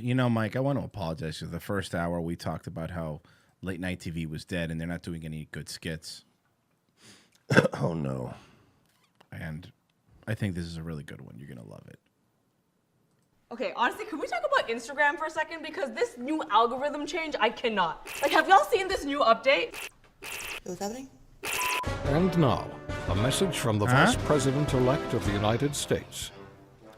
You know, Mike, I want to apologize for the first hour we talked about how late night TV was dead and they're not doing any good skits. Oh, no. And I think this is a really good one. You're going to love it. Okay, honestly, can we talk about Instagram for a second? Because this new algorithm change, I cannot. Like, have y'all seen this new update? What's happening? And now, a message from the Vice President-elect of the United States.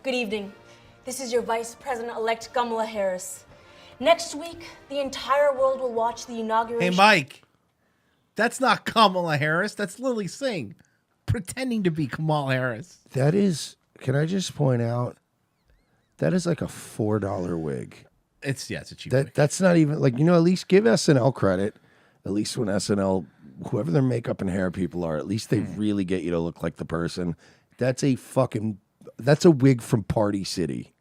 Good evening. This is your Vice President-elect Kamala Harris. Next week, the entire world will watch the inauguration. Hey, Mike, that's not Kamala Harris. That's Lilly Singh pretending to be Kamala Harris. That is, can I just point out, that is like a $4 wig. It's a cheap wig. That's not even, like, at least give SNL credit. At least when SNL, whoever their makeup and hair people are, at least they really get you to look like the person. That's a wig from Party City.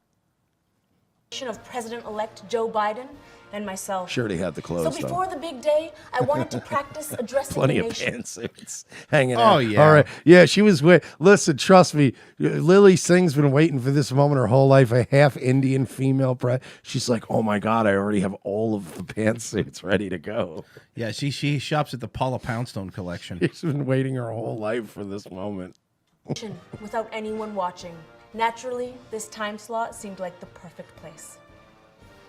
Of President-elect Joe Biden and myself. Sure, they had the clothes. So before the big day, I wanted to practice addressing Plenty the of nation. pantsuits hanging out. Oh, yeah. All right. Yeah, she was listen, trust me, Lilly Singh's been waiting for this moment her whole life. A half Indian female she's like, oh my God, I already have all of the pantsuits ready to go. Yeah, she shops at the Paula Poundstone collection. She's been waiting her whole life for this moment. Without anyone watching. Naturally, this time slot seemed like the perfect place.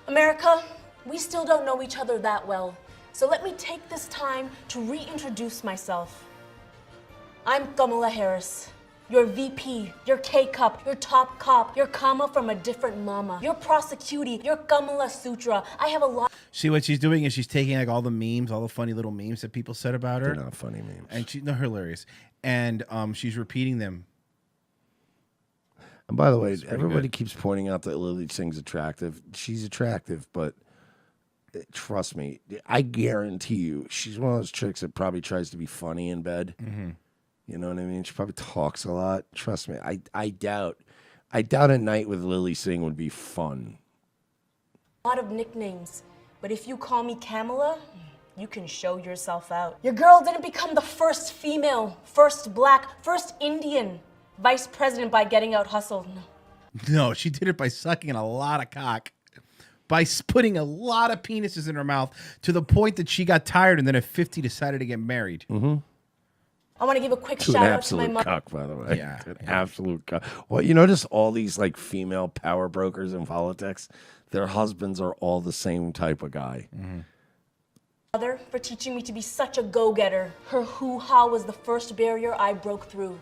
America, we still don't know each other that well, so let me take this time to reintroduce myself. I'm Kamala Harris, your VP, your K-cup, your top cop, your comma from a different mama, your prosecutee, your Kamala Sutra. I have a lot. See, what she's doing is she's taking like all the memes, all the funny little memes that people said about her. They're not funny memes. And they're hilarious. And she's repeating them. And by the way, pretty everybody good. keeps pointing out that Lilly Singh's attractive. She's attractive, but trust me, I guarantee you, she's one of those chicks that probably tries to be funny in bed. Mm-hmm. You know what I mean? She probably talks a lot. Trust me, I doubt a night with Lilly Singh would be fun. A lot of nicknames, but if you call me Kamala, you can show yourself out. Your girl didn't become the first female, first black, first Indian vice president by getting out hustled. No, she did it by sucking a lot of cock, by putting a lot of penises in her mouth to the point that she got tired and then at 50 decided to get married. Mm-hmm. I want to give a quick To an shout out to absolute my mother. cuck, by the way. Yeah, To an absolute cuck. Well, just all these like female power brokers in politics, their husbands are all the same type of guy. Mm-hmm. Mother for teaching me to be such a go-getter. Her hoo-ha was the first barrier I broke through.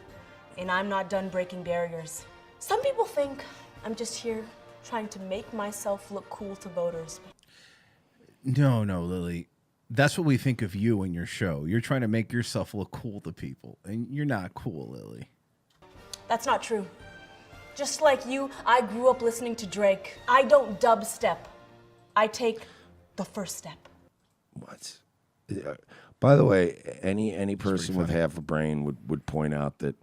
And I'm not done breaking barriers. Some people think I'm just here trying to make myself look cool to voters. No, Lily. That's what we think of you and your show. You're trying to make yourself look cool to people. And you're not cool, Lily. That's not true. Just like you, I grew up listening to Drake. I don't dubstep. I take the first step. What? By the way, any person with half a brain would point out that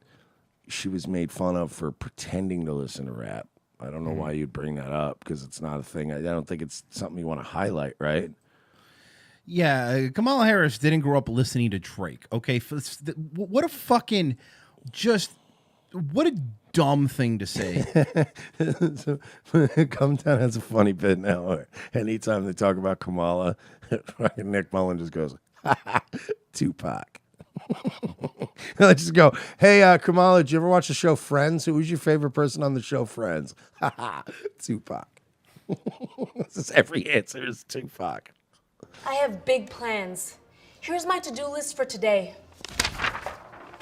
she was made fun of for pretending to listen to rap. I don't know why you'd bring that up because it's not a thing. I don't think it's something you want to highlight, right? Yeah, Kamala Harris didn't grow up listening to Drake. Okay, what a fucking what a dumb thing to say. Come Down has a funny bit now. Anytime they talk about Kamala, Nick Mullen just goes, Tupac. I just go, hey, Kamala, did you ever watch the show Friends? Who was your favorite person on the show Friends? Tupac. Every answer is Tupac. I have big plans. Here's my to-do list for today.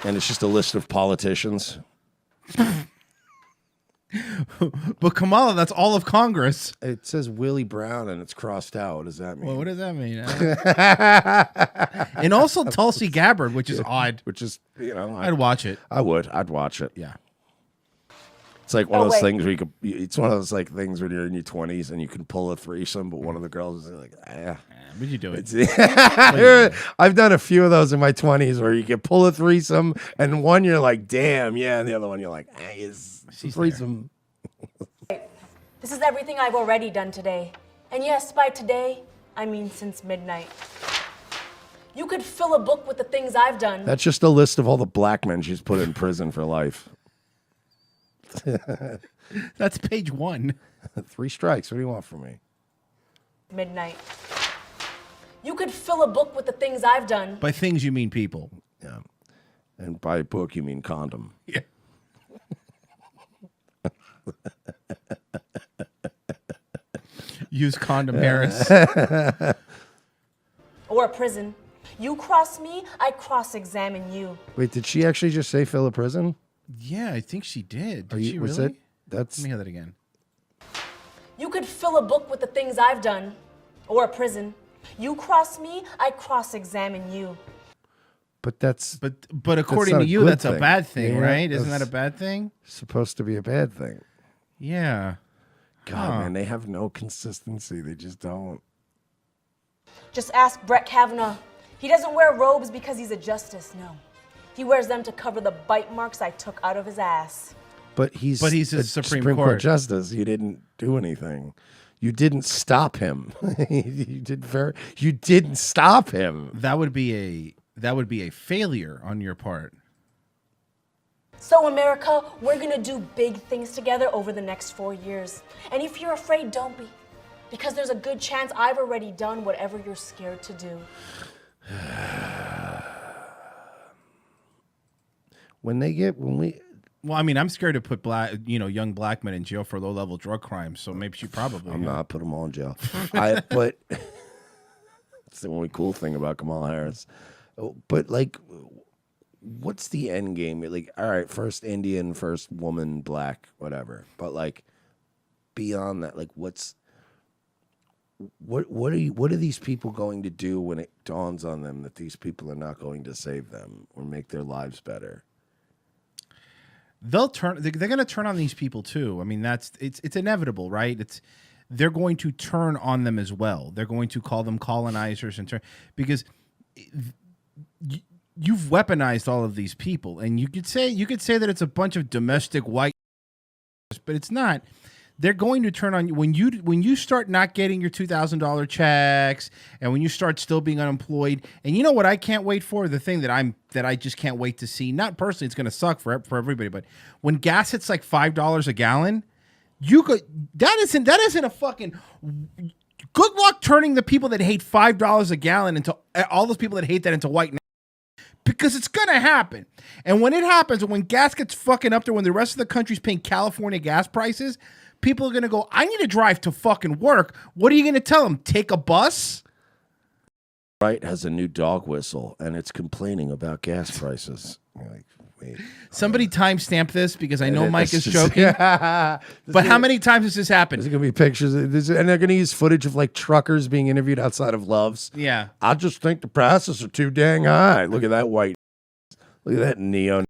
And it's just a list of politicians. But Kamala, that's all of Congress. It says Willie Brown and it's crossed out. What does that mean? Well, what does that mean? And also Tulsi Gabbard, which is odd. Which is, I'd watch it. I'd watch it. Yeah. It's like one of those things where it's one of those like things when you're in your 20s and you can pull a threesome, but one of the girls is like, Would you do it? I've done a few of those in my 20s where you can pull a threesome and one you're like, damn, yeah, and the other one you're like, it's a threesome. This is everything I've already done today. And yes, by today, I mean since midnight. You could fill a book with the things I've done. That's just a list of all the black men she's put in prison for life. That's page 1. 3 strikes. What do you want from me? Midnight. You could fill a book with the things I've done. By things, you mean people. Yeah. And by book, you mean condom. Yeah. Use condom, Harris. Or a prison. You cross me, I cross-examine you. Wait, did she actually just say fill a prison? Yeah, I think she did. Did she Was really? That's Let me hear that again. You could fill a book with the things I've done. Or a prison. You cross me, I cross-examine you. But that's But according not to a you, good that's a thing. bad thing, Yeah, right? Isn't that that's- a bad thing? supposed to be a bad thing. Yeah. God, man, they have no consistency. They just don't. Just ask Brett Kavanaugh. He doesn't wear robes because he's a justice, no. He wears them to cover the bite marks I took out of his ass. But he's a Supreme Court justice. You didn't do anything. You didn't stop him. you didn't stop him. That would be a failure on your part. So, America, we're gonna do big things together over the next 4 years. And if you're afraid, don't be. Because there's a good chance I've already done whatever you're scared to do. When we Well, I mean, I'm scared to put young black men in jail for low-level drug crimes. So maybe she probably. I'm not put them all in jail. But it's the only cool thing about Kamala Harris. But like, what's the end game? Like, all right, first Indian, first woman, black, whatever. But like, beyond that, like, what are these people going to do when it dawns on them that these people are not going to save them or make their lives better? They're going to turn on these people too. I mean, it's inevitable, right? They're going to turn on them as well. They're going to call them colonizers because you've weaponized all of these people, and you could say that it's a bunch of domestic white, but it's not. They're going to turn on you when you start not getting your $2,000 checks, and when you start still being unemployed. And you know what I can't wait for? The thing that I just can't wait to see. Not personally, it's going to suck for everybody, but when gas hits like $5 a gallon, that isn't a fucking. Good luck turning the people that hate $5 a gallon into all those people that hate that into white. Because it's going to happen. And when it happens, when gas gets fucking up there, when the rest of the country's paying California gas prices, people are going to go, I need to drive to fucking work. What are you going to tell them? Take a bus? Right has a new dog whistle, and it's complaining about gas prices. You're like, wait. Somebody timestamp this because I know Mike is joking. But how many times has this happened? There's going to be pictures. And they're going to use footage of like truckers being interviewed outside of Love's. Yeah. I just think the prices are too dang high. Look at that white. Look at that neo.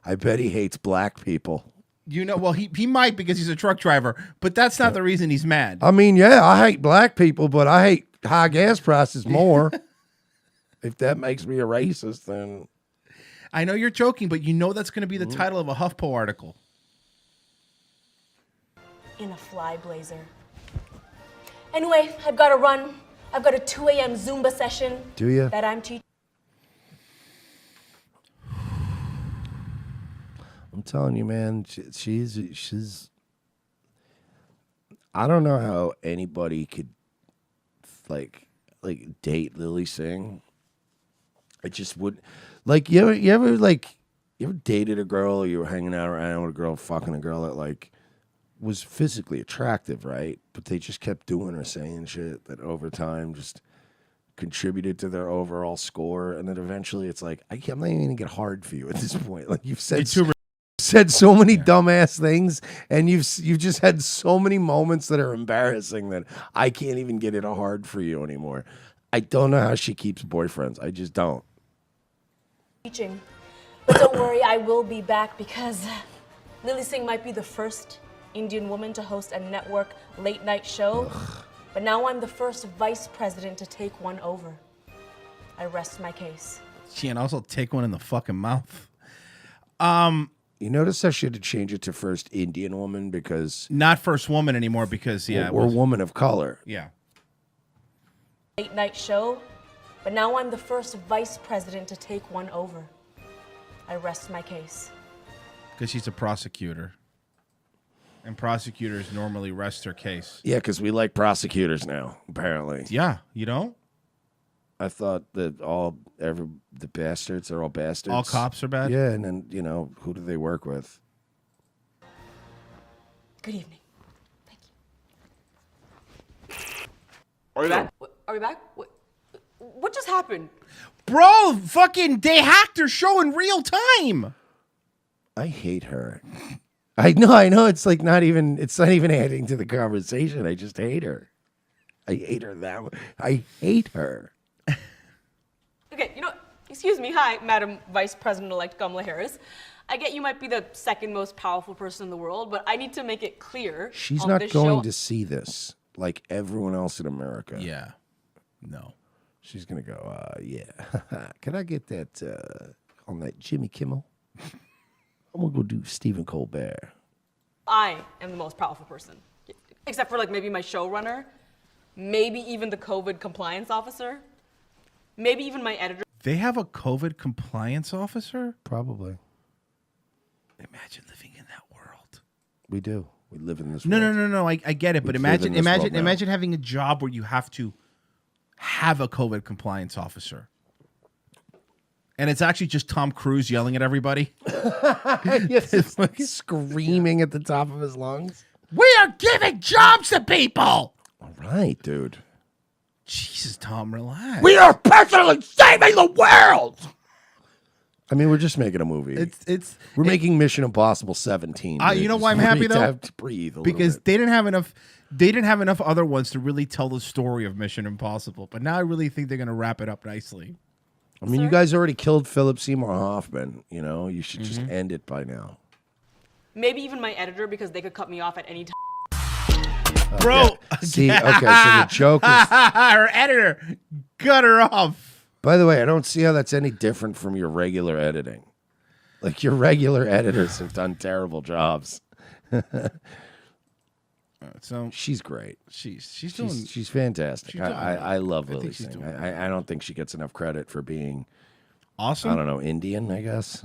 I bet he hates black people. You know, well, he might because he's a truck driver, but that's not the reason he's mad. I mean, yeah, I hate black people, but I hate high gas prices more. If that makes me a racist, then... I know you're joking, but you know that's going to be the title of a HuffPo article. In a fly blazer. Anyway, I've got to run. I've got a 2 a.m. Zumba session. Do you? That I'm teaching. I'm telling you, man, she's. I don't know how anybody could like date Lilly Singh. I just would. Like, you ever dated a girl, or you were hanging out around with a girl, fucking a girl that like was physically attractive, right? But they just kept doing or saying shit that over time just contributed to their overall score, and then eventually it's like, I'm not even gonna get hard for you at this point. Like, you've said so many dumbass things, and you've just had so many moments that are embarrassing that I can't even get it hard for you anymore. I don't know how she keeps boyfriends. I just don't. Teaching. But don't worry, I will be back because Lilly Singh might be the first Indian woman to host a network late night show. But now I'm the first vice president to take one over. I rest my case. She and also take one in the fucking mouth. You notice I should have changed it to first Indian woman because... Not first woman anymore because, Or woman of color. Yeah. Late night show. But now I'm the first vice president to take one over. I rest my case. Because she's a prosecutor. And prosecutors normally rest their case. Yeah, because we like prosecutors now, apparently. Yeah, you don't? I thought that the bastards are all bastards. All cops are bad? Yeah, and then, who do they work with? Good evening. Thank you. Are we back? Are we back? What just happened? Bro, fucking, they hacked her show in real time. I hate her. I know. It's like not even adding to the conversation. I just hate her. I hate her that much. I hate her. Okay, excuse me. Hi, Madam Vice President-elect Kamala Harris. I get you might be the second most powerful person in the world, but I need to make it clear. She's not going to see this like everyone else in America. Yeah. No. She's going to go, yeah. Can I get that on that Jimmy Kimmel? I'm going to go do Stephen Colbert. I am the most powerful person. Except for maybe my showrunner, maybe even the COVID compliance officer, maybe even my editor. They have a COVID compliance officer? Probably. Imagine living in that world. We do. We live in this world. No. I get it, but imagine having a job where you have to have a COVID compliance officer. And it's actually just Tom Cruise yelling at everybody. Yes, screaming at the top of his lungs. We are giving jobs to people. All right, dude. Jesus, Tom, relax. We are personally saving the world. I mean, we're just making a movie. We're making Mission Impossible 17. You know why I'm happy though? To have to breathe a because little bit. they didn't have enough. They didn't have enough other ones to really tell the story of Mission Impossible. But now I really think they're going to wrap it up nicely. I mean, you guys already killed Philip Seymour Hoffman. You should just end it by now. Maybe even my editor, because they could cut me off at any time. Bro. See, okay, so the joke is... Our editor cut her off. By the way, I don't see how that's any different from your regular editing. Like, your regular editors have done terrible jobs. So she's great. She's doing... She's fantastic. She's doing I love I Lilly think she's Singh. doing I don't think she gets enough credit for being... Awesome? I don't know, Indian, I guess.